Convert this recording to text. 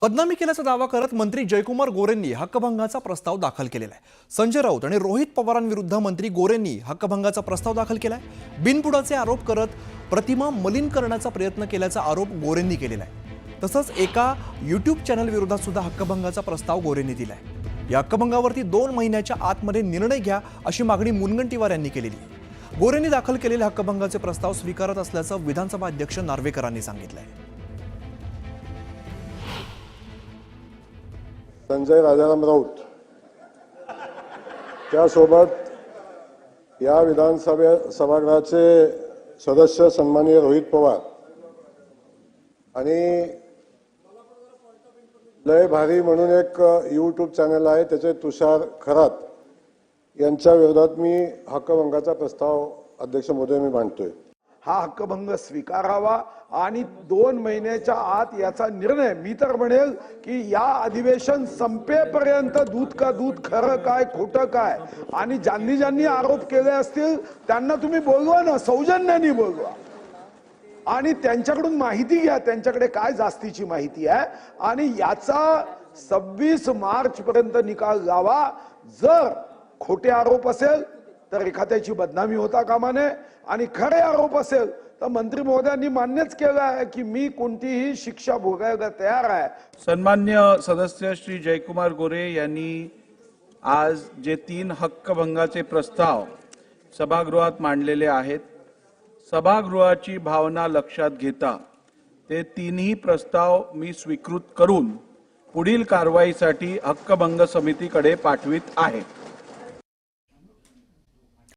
बदनामी केल्याचा दावा करत मंत्री जयकुमार गोरेंनी हक्कभंगाचा प्रस्ताव दाखल केलेला आहे। संजय राऊत आणि रोहित पवारांविरुद्ध मंत्री गोरेंनी हक्कभंगाचा प्रस्ताव दाखल केलाय। बिनबुडाचे आरोप करत प्रतिमा मलिन करण्याचा प्रयत्न केल्याचा आरोप गोरेंनी केलेला आहे। तसंच एका YouTube चॅनल विरोधात सुद्धा हक्कभंगाचा प्रस्ताव गोरेंनी दिलाय। या हक्कभंगावरती 2 महिन्याच्या आतमध्ये निर्णय घ्या अशी मागणी मुनगंटीवार यांनी केलेली आहे। गोरेंनी दाखल केलेले हक्कभंगाचे प्रस्ताव स्वीकारत असल्याचं विधानसभा अध्यक्ष नार्वेकरांनी सांगितलंय। संजय राजाराम राऊत त्यासोबत या सभागृहाचे सदस्य सन्माननीय रोहित पवार आणि लय भारी म्हणून एक YouTube चॅनल आहे त्याचे तुषार खरात यांच्या विरोधात मी हक्कभंगाचा प्रस्ताव अध्यक्ष महोदय मी मांडतोय। हा हक्कभंग स्वीकारावा आणि 2 महिन्याच्या आत याचा निर्णय, मी तर म्हणेल की या अधिवेशन संपेपर्यंत दूध का दूध, खरं काय खोटं काय, आणि ज्यांनी ज्यांनी आरोप केले असतील त्यांना तुम्ही बोलवा ना, सौजन्याने बोलवा आणि त्यांच्याकडून माहिती घ्या, त्यांच्याकडे काय जास्तीची माहिती आहे आणि याचा 26 मार्च पर्यंत निकाल लावा। जर खोटे आरोप असेल तर एखाद्याची बदनामी होता कामा नये आणि खरे आरोप असेल तर मंत्री महोदयांनी मान्यच केलं आहे की मी कोणतीही शिक्षा भोगायला तयार आहे। सन्मान्य सदस्य श्री जयकुमार गोरे यांनी आज जे 3 हक्कभंगाचे प्रस्ताव सभागृहात मांडलेले आहेत, सभागृहाची भावना लक्षात घेता ते 3ही प्रस्ताव मी स्वीकृत करून पुढील कारवाईसाठी हक्कभंग समितीकडे पाठवित आहे।